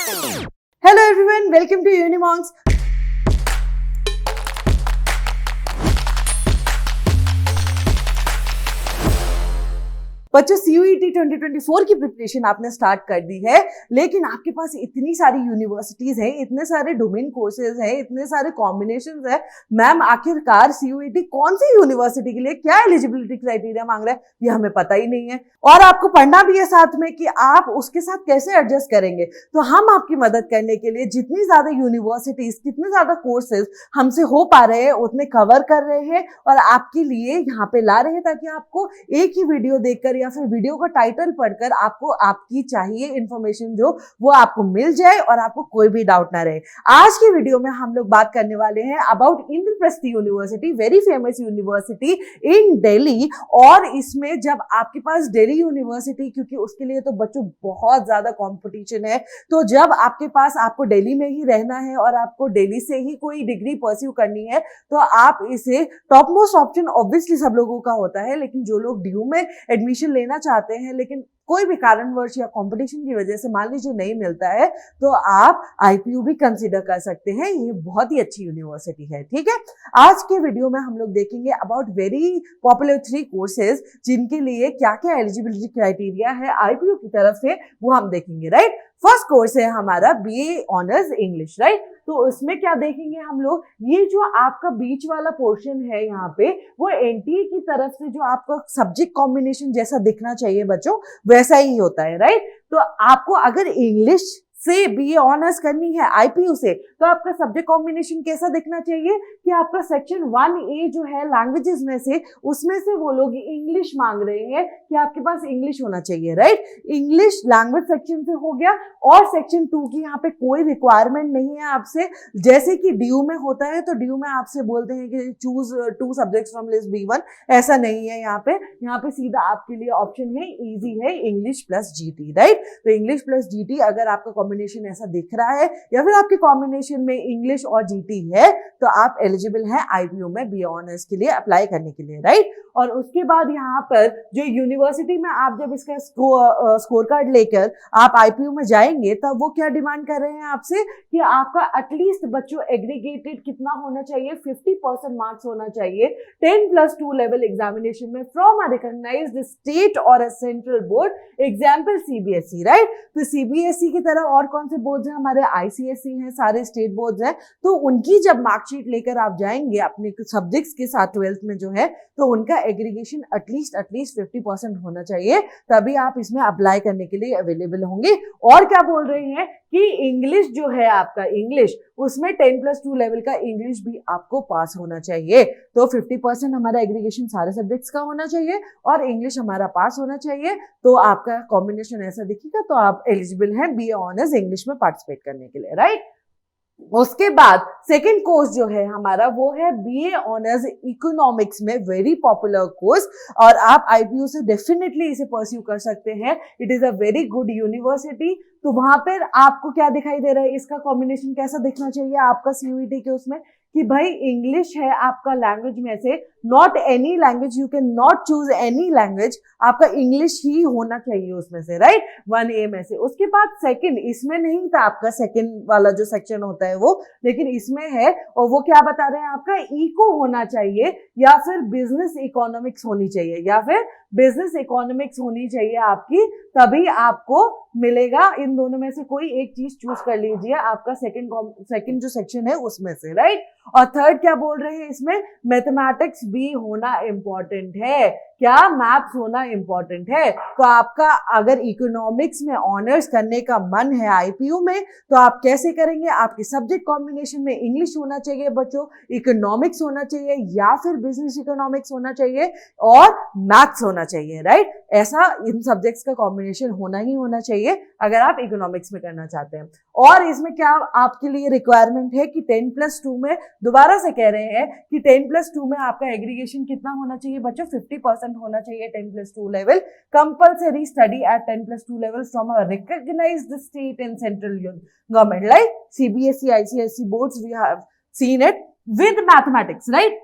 Hello everyone, welcome to Unimonks. बच्चों CUET 2024 की preparation आपने स्टार्ट कर दी है, लेकिन आपके पास इतनी सारी यूनिवर्सिटीज हैं, इतने सारे डोमेन कोर्सेज हैं, इतने सारे कॉम्बिनेशंस हैं। मैम आखिरकार CUET कौन सी यूनिवर्सिटी के लिए क्या एलिजिबिलिटी क्राइटेरिया मांग रहा है, ये हमें पता ही नहीं है। और आपको पढ़ना भी है साथ में कि आप उसके साथ कैसे एडजस्ट करेंगे। तो हम आपकी मदद करने के लिए जितनी ज्यादा यूनिवर्सिटीज, कितने ज्यादा कोर्सेज हमसे हो पा रहे हैं उतने कवर कर रहे हैं और आपके लिए यहाँ पे ला रहे हैं, ताकि आपको एक ही वीडियो देखकर या फिर वीडियो का टाइटल पढ़कर आपको आपकी चाहिए इंफॉर्मेशन जो वो आपको मिल जाए और आपको कोई भी डाउट ना रहे। आज की वीडियो में हम लोग बात करने वाले हैं about Indraprastha university, very famous university in Delhi. और इसमें जब आपके पास दिल्ली यूनिवर्सिटी, क्योंकि उसके लिए तो बच्चों बहुत ज्यादा कंपटीशन है, तो जब आपके पास आपको दिल्ली में ही रहना है और आपको दिल्ली से ही कोई डिग्री परस्यू करनी है, तो आप इसे टॉप मोस्ट ऑप्शन ऑब्वियसली सब लोगों का होता है। लेकिन जो लोग ड्यू में एडमिशन लेना चाहते हैं लेकिन कोई भी कारणवश या कंपटीशन की वजह से मान लीजिए नहीं मिलता है, तो आप IPU भी कंसीडर कर सकते हैं। ये बहुत ही अच्छी यूनिवर्सिटी है, ठीक है। आज के वीडियो में हम लोग देखेंगे अबाउट वेरी पॉपुलर 3 कोर्सेज जिनके लिए क्या क्या एलिजिबिलिटी क्राइटेरिया है IPU की तरफ से, वो हम देखेंगे, राइट। फर्स्ट कोर्स है हमारा BA ऑनर्स इंग्लिश, राइट। तो उसमें क्या देखेंगे हम लोग, ये जो आपका बीच वाला पोर्शन है यहाँ पे, वो NTA की तरफ से जो आपका सब्जेक्ट कॉम्बिनेशन जैसा दिखना चाहिए बच्चों, वैसा ही होता है, राइट। तो आपको अगर इंग्लिश से BA ऑनर्स करनी है IPU से, तो आपका सब्जेक्ट कॉम्बिनेशन कैसा दिखना चाहिए कि आपका सेक्शन 1A जो है लैंग्वेजेस में से, उसमें से वो लोग इंग्लिश मांग रहे हैं कि आपके पास इंग्लिश होना चाहिए, राइट। इंग्लिश लैंग्वेज सेक्शन से हो गया और सेक्शन 2 की यहाँ पे कोई रिक्वायरमेंट नहीं है आपसे, जैसे कि ड्यू में होता है। तो ड्यू में आपसे बोलते हैं कि choose 2 subjects from list B1, ऐसा नहीं है यहाँ पे सीधा आपके लिए ऑप्शन है, इजी है, इंग्लिश प्लस GT, राइट। तो इंग्लिश प्लस GT अगर आपका कॉम्बिनेशन ऐसा दिख रहा है या फिर आपके कॉम्बिनेशन में इंग्लिश और GT है, तो आप एलिजिबल हैं IPU में BA ऑनर्स के लिए अप्लाई करने के लिए, राइट। और उसके बाद यहाँ पर जो यूनिवर्सिटी में आप जब इसका स्कोर कार्ड लेकर आप IPU में जाएंगे, तब वो क्या डिमांड कर रहे हैं आपसे कि आपका एटलीस्ट बच्चों एग्रीगेटेड कितना होना चाहिए, 50% मार्क्स होना चाहिए 10+2 लेवल एग्जामिनेशन में फ्रॉम अ रिकॉग्नाइज्ड स्टेट और a central board, example CBSE, right. तो CBSE की तरह और कौन से बोर्ड हैं हमारे, ICSE हैं, सारे स्टेट बोर्ड हैं। तो उनकी जब मार्कशीट लेकर आप जाएंगे अपने सब्जेक्ट्स के साथ 12th में जो है, तो उनका एग्रीगेशन एटलीस्ट 50% होना चाहिए, तभी आप इसमें अप्लाई करने के लिए अवेलेबल होंगे। और क्या बोल रहे हैं कि इंग्लिश जो है आपका, इंग्लिश उसमें 10+2 लेवल का इंग्लिश भी आपको पास होना चाहिए। तो 50% हमारा एग्रीगेशन सारे सब्जेक्ट्स का होना चाहिए और इंग्लिश हमारा पास होना चाहिए। तो आपका कॉम्बिनेशन ऐसा दिखेगा, तो आप एलिजिबल हैं BA ऑनर्स इंग्लिश में पार्टिसिपेट करने के लिए, राइट। उसके बाद सेकेंड कोर्स जो है हमारा, वो है BA ऑनर्स इकोनॉमिक्स में, वेरी पॉपुलर कोर्स, और आप IPU से डेफिनेटली इसे परस्यू कर सकते हैं। It is a very good university. तो वहां पर आपको क्या दिखाई दे रहा है, इसका कॉम्बिनेशन कैसा दिखना चाहिए आपका CUET के उसमें, कि भाई इंग्लिश है आपका लैंग्वेज में से, not any language, you can not choose any language, आपका इंग्लिश ही होना चाहिए उसमें से, राइट, 1A में से। उसके बाद सेकंड, इसमें नहीं था आपका सेकंड वाला जो सेक्शन होता है वो, लेकिन इसमें है, और वो क्या बता रहे हैं आपका, इको होना चाहिए या फिर बिजनेस इकोनॉमिक्स होनी चाहिए, या फिर बिजनेस इकोनॉमिक्स होनी चाहिए आपकी, तभी आपको मिलेगा। इन दोनों में से कोई एक चीज चूज कर लीजिए आपका सेकंड जो सेक्शन है उसमें से, राइट। और थर्ड क्या बोल रहे हैं इसमें, मैथमेटिक्स भी होना इंपॉर्टेंट है, क्या मैथ्स होना इंपॉर्टेंट है। तो आपका अगर इकोनॉमिक्स में ऑनर्स करने का मन है IPU में, तो आप कैसे करेंगे, आपके सब्जेक्ट कॉम्बिनेशन में इंग्लिश होना चाहिए बच्चों, इकोनॉमिक्स होना चाहिए या फिर बिजनेस इकोनॉमिक्स होना चाहिए और मैथ्स होना चाहिए, राइट। ऐसा इन सब्जेक्ट्स का कॉम्बिनेशन होना ही होना चाहिए अगर आप इकोनॉमिक्स में करना चाहते हैं। और इसमें क्या आपके लिए रिक्वायरमेंट है कि 10+2 में, दोबारा से कह रहे हैं कि 10+2 में आपका एग्रीगेशन कितना होना चाहिए बच्चों, 50% होना चाहिए 10+2 level, compulsory study at 10+2 level from a recognised state and central government like CBSE, ICSE boards, we have seen it with mathematics, right.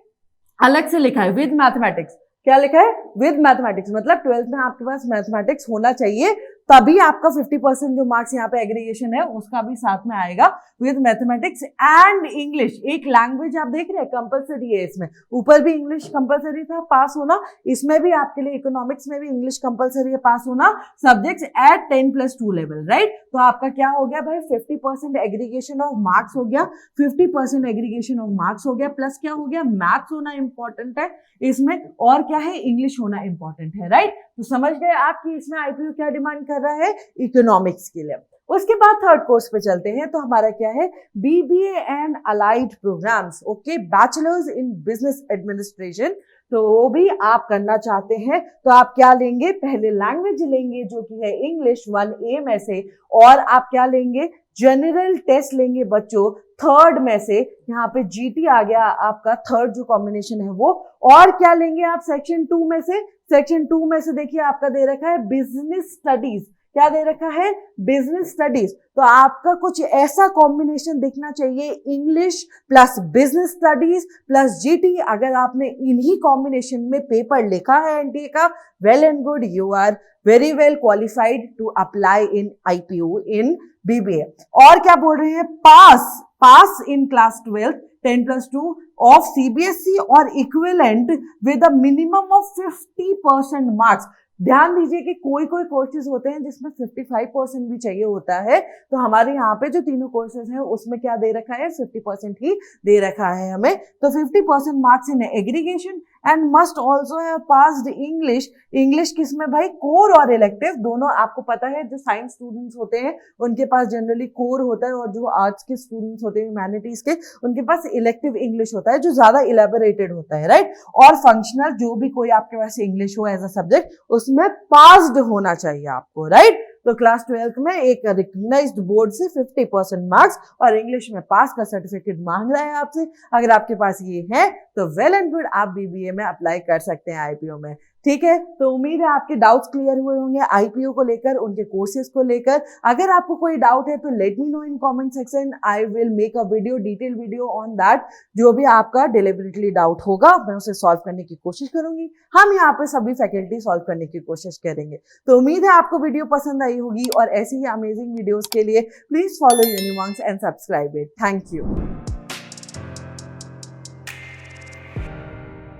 अलग से लिखा है विद मैथमेटिक्स, क्या लिखा है, विद मैथमेटिक्स, मतलब 12th में आपके पास मैथमेटिक्स होना चाहिए, तभी आपका 50% जो मार्क्स यहाँ पे एग्रीगेशन है उसका भी साथ में आएगा विद मैथमेटिक्स एंड इंग्लिश। एक लैंग्वेज आप देख रहे हैं कंपलसरी है इसमें, ऊपर भी इंग्लिश कंपलसरी था पास होना, इसमें भी आपके लिए इकोनॉमिक्स में भी इंग्लिश कंपलसरी है पास होना, सब्जेक्ट्स एट 10+2 लेवल, राइट। तो आपका क्या हो गया भाई, 50% एग्रीगेशन ऑफ मार्क्स हो गया, 50% एग्रीगेशन ऑफ मार्क्स हो गया, प्लस क्या हो गया, मैथ्स होना इंपॉर्टेंट है इसमें, और क्या है, इंग्लिश होना इंपॉर्टेंट है, राइट। तो समझ गए आप कि इसमें आईपीयू क्या डिमांड कर रहा है, इकोनॉमिक्स के लिए। उसके बाद थर्ड कोर्स पे चलते हैं, तो हमारा क्या है, BBA and allied programmes, okay, bachelors in business administration. तो वो भी आप करना चाहते हैं तो आप क्या लेंगे, पहले लैंग्वेज लेंगे जो कि है इंग्लिश 1A में से, और आप क्या लेंगे, जनरल टेस्ट लेंगे बच्चों थर्ड में से, यहाँ पे जीटी आ गया आपका थर्ड जो कॉम्बिनेशन है वो, और क्या लेंगे आप सेक्शन 2 में से, सेक्शन 2 में से देखिए आपका दे रखा है बिजनेस स्टडीज, क्या दे रखा है, बिजनेस स्टडीज। तो आपका कुछ ऐसा कॉम्बिनेशन दिखना चाहिए, English plus business studies plus GT. अगर आपने इन्हीं कॉम्बिनेशन में पेपर लिखा है एनटीए का, well and good, you are very well qualified to apply in IPU in BBA. और क्या बोल रहे हैं, पास इन क्लास 12 10+2 ऑफ सीबीएसई और equivalent with a minimum of 50% marks. ध्यान दीजिए कि कोई कोई कोर्सेज होते हैं जिसमें 55% भी चाहिए होता है, तो हमारे यहाँ पे जो तीनों कोर्सेज हैं उसमें क्या दे रखा है, 50% ही दे रखा है हमें। तो 50% marks in aggregation and must also have passed English. English किसमें भाई, कोर और इलेक्टिव दोनों। आपको पता है जो साइंस स्टूडेंट्स होते हैं उनके पास जनरली कोर होता है, और जो आर्ट्स के स्टूडेंट्स होते हैं ह्यूमैनिटीज के उनके पास इलेक्टिव इंग्लिश होता है जो ज्यादा इलेबोरेटेड होता है, राइट। और फंक्शनल जो भी कोई आपके पास इंग्लिश हो एज अ सब्जेक्ट उसमें पास्ड होना चाहिए आपको, राइट। तो क्लास 12th में एक रिकग्नाइज्ड बोर्ड से 50% मार्क्स और इंग्लिश में पास का सर्टिफिकेट मांग रहा है आपसे। अगर आपके पास ये है तो वेल एंड गुड, आप बीबीए में अप्लाई कर सकते हैं आईपीओ में, ठीक है। तो उम्मीद है आपके डाउट्स क्लियर हुए होंगे आईपीओ को लेकर, उनके कोर्सेज को लेकर। अगर आपको कोई डाउट है तो let me know in comment section, I will make a video, detail video on that. जो भी आपका डिलिबरेटली डाउट होगा मैं उसे सॉल्व करने की कोशिश करूंगी। हम यहाँ पे सभी फैकल्टी सॉल्व करने की कोशिश करेंगे। तो उम्मीद है आपको वीडियो पसंद आई होगी, और ऐसी ही अमेजिंग वीडियोस के लिए प्लीज फॉलो यूनिवॉन्स and subscribe it. Thank you.